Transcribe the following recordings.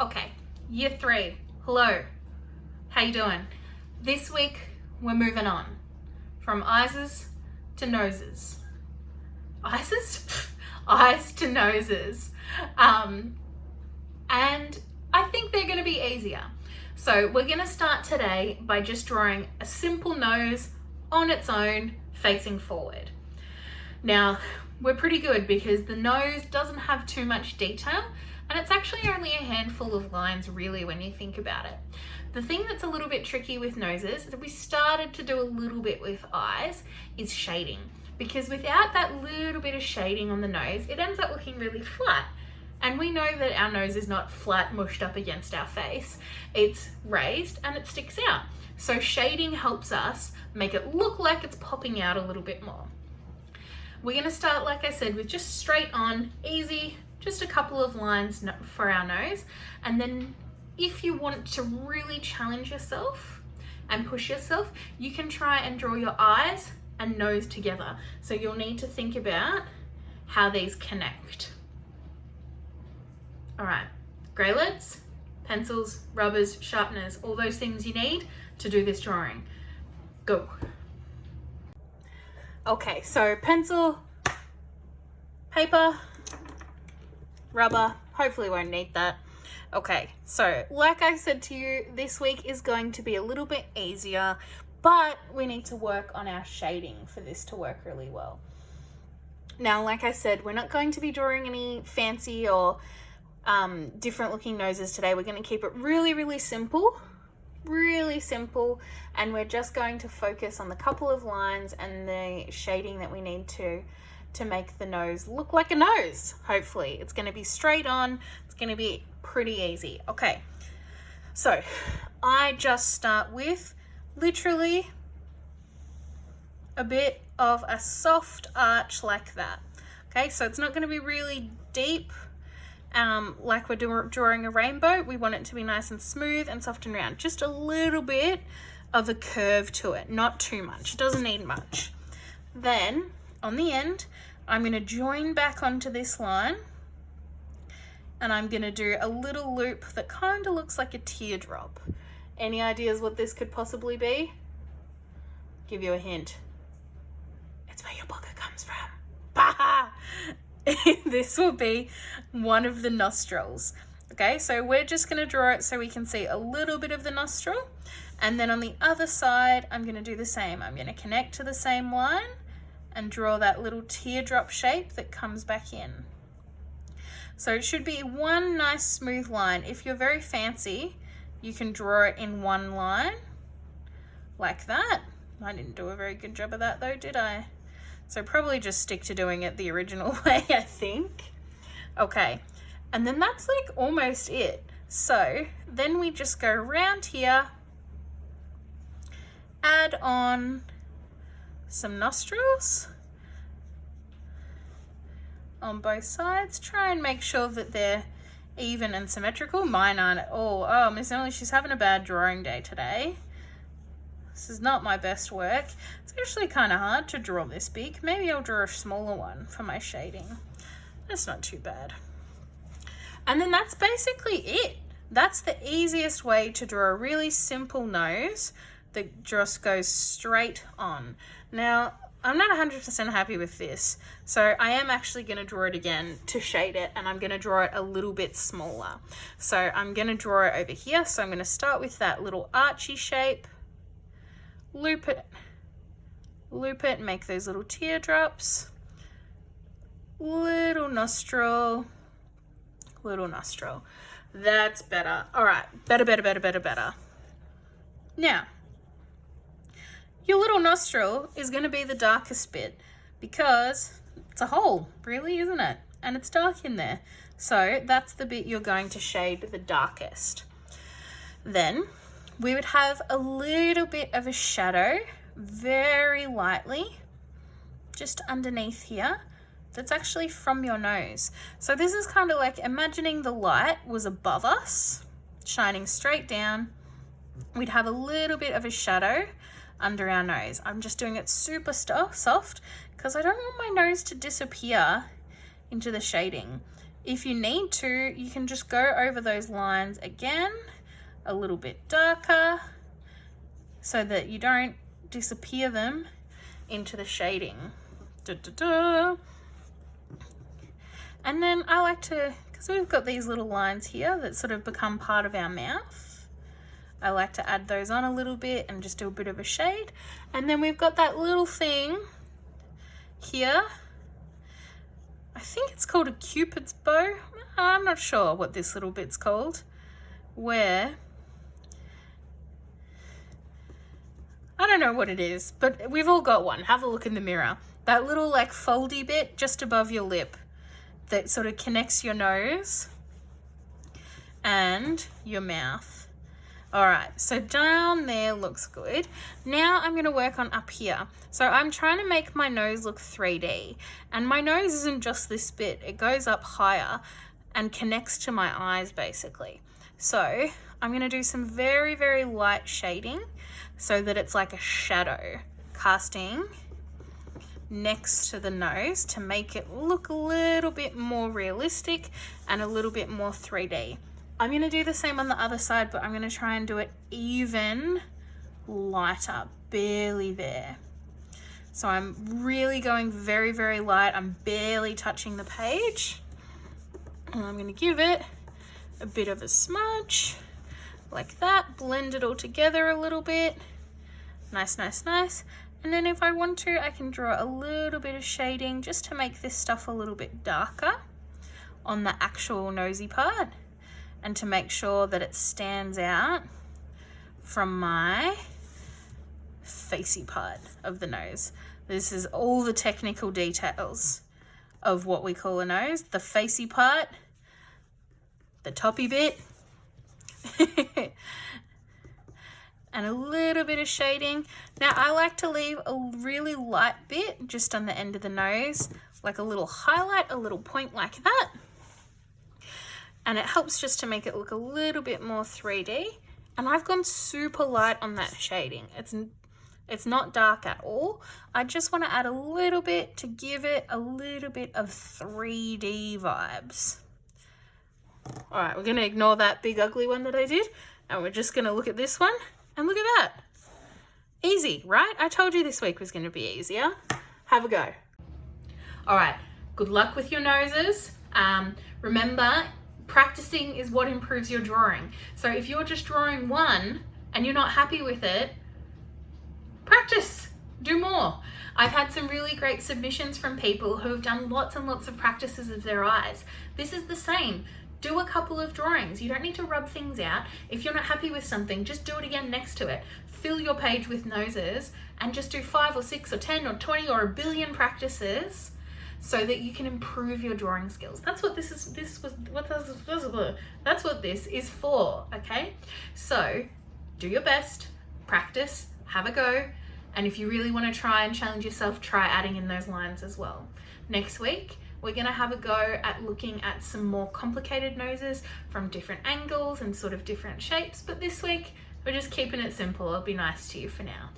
Okay, year 3, hello, how you doing? This week we're moving on from eyes to noses. Eyes to noses. And I think they're going to be easier. So we're going to start today by just drawing a simple nose on its own facing forward. Now we're pretty good because the nose doesn't have too much detail, and it's actually only a handful of lines really when you think about it. The thing that's a little bit tricky with noses that we started to do a little bit with eyes is shading, because without that little bit of shading on the nose, it ends up looking really flat. And we know that our nose is not flat mushed up against our face, it's raised and it sticks out. So shading helps us make it look like it's popping out a little bit more. We're going to start, like I said, with just straight on, easy, just a couple of lines for our nose. And then if you want to really challenge yourself and push yourself, you can try and draw your eyes and nose together. So you'll need to think about how these connect. All right, grey leads, pencils, rubbers, sharpeners, all those things you need to do this drawing. Go. Okay, so pencil, paper, rubber, hopefully won't need that. Okay, so like I said to you, this week is going to be a little bit easier, but we need to work on our shading for this to work really well. Now, like I said, we're not going to be drawing any fancy or different looking noses today. We're going to keep it really simple, and we're just going to focus on the couple of lines and the shading that we need to make the nose look like a nose. Hopefully it's going to be straight on. It's going to be pretty easy. Okay, so I just start with literally a bit of a soft arch like that. Okay, so it's not going to be really deep like we're drawing a rainbow. We want it to be nice and smooth and soft and round. Just a little bit of a curve to it, not too much. It doesn't need much. Then on the end, I'm going to join back onto this line, and I'm going to do a little loop that kind of looks like a teardrop. Any ideas what this could possibly be? Give you a hint. It's where your booger comes from. Bah! This will be one of the nostrils. Okay, so we're just going to draw it so we can see a little bit of the nostril. And then on the other side, I'm going to do the same. I'm going to connect to the same line and draw that little teardrop shape that comes back in. So it should be one nice smooth line. If you're very fancy, you can draw it in one line like that. I didn't do a very good job of that though, did I? So probably just stick to doing it the original way, I think. Okay, and then that's like almost it. So then we just go around here, add on some nostrils on both sides. Try and make sure that they're even and symmetrical. Mine aren't at all. Oh, Miss Emily, she's having a bad drawing day today. This is not my best work. It's actually kind of hard to draw this big. Maybe I'll draw a smaller one for my shading. That's not too bad. And then that's basically it. That's the easiest way to draw a really simple nose that just goes straight on. Now, I'm not 100% happy with this, so I am actually going to draw it again to shade it, and I'm going to draw it a little bit smaller. So I'm going to draw it over here. So I'm going to start with that little archy shape. Loop it, make those little teardrops, little nostril. That's better. All right, better. Now, your little nostril is going to be the darkest bit because it's a hole, really, isn't it? And it's dark in there. So that's the bit you're going to shade the darkest. Then we would have a little bit of a shadow, very lightly, just underneath here. That's actually from your nose. So this is kind of like imagining the light was above us, shining straight down. We'd have a little bit of a shadow under our nose. I'm just doing it super soft because I don't want my nose to disappear into the shading. if you need to, you can just go over those lines again, a little bit darker, so that you don't disappear them into the shading. And then I like to, because we've got these little lines here that sort of become part of our mouth, I like to add those on a little bit and just do a bit of a shade. And then we've got that little thing here. I think it's called a Cupid's bow. I'm not sure what this little bit's called. Where, I don't know what it is, but we've all got one. Have a look in the mirror. That little like foldy bit just above your lip that sort of connects your nose and your mouth. All right, so down there looks good. Now I'm gonna work on up here. So I'm trying to make my nose look 3D, and my nose isn't just this bit, it goes up higher and connects to my eyes basically. So I'm gonna do some very, very light shading so that it's like a shadow casting next to the nose to make it look a little bit more realistic and a little bit more 3D. I'm going to do the same on the other side, but I'm going to try and do it even lighter, barely there. So I'm really going very, very light. I'm barely touching the page. And I'm going to give it a bit of a smudge like that, blend it all together a little bit. Nice, nice, nice. And then if I want to, I can draw a little bit of shading just to make this stuff a little bit darker on the actual nosy part and to make sure that it stands out from my facey part of the nose. This is all the technical details of what we call a nose. The facey part, the toppy bit, and a little bit of shading. Now I like to leave a really light bit just on the end of the nose, like a little highlight, a little point like that. And it helps just to make it look a little bit more 3D. And I've gone super light on that shading. It's not dark at all. I just want to add a little bit to give it a little bit of 3D vibes. All right, we're going to ignore that big ugly one that I did. And we're just going to look at this one. And look at that. Easy, right? I told you this week was going to be easier. Have a go. All right, good luck with your noses. Remember, practicing is what improves your drawing. So if you're just drawing one and you're not happy with it, practice, do more. I've had some really great submissions from people who have done lots and lots of practices of their eyes. This is the same. Do a couple of drawings. You don't need to rub things out. If you're not happy with something, just do it again next to it. Fill your page with noses and just do 5 or 6 or 10 or 20 or a billion practices so that you can improve your drawing skills. That's what this is. That's what this is for, okay? So do your best, practice, have a go. And if you really want to try and challenge yourself, try adding in those lines as well. Next week, we're going to have a go at looking at some more complicated noses from different angles and sort of different shapes. But this week, we're just keeping it simple. It'll be nice to you for now.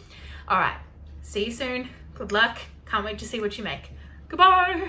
All right, see you soon. Good luck. Can't wait to see what you make. Goodbye.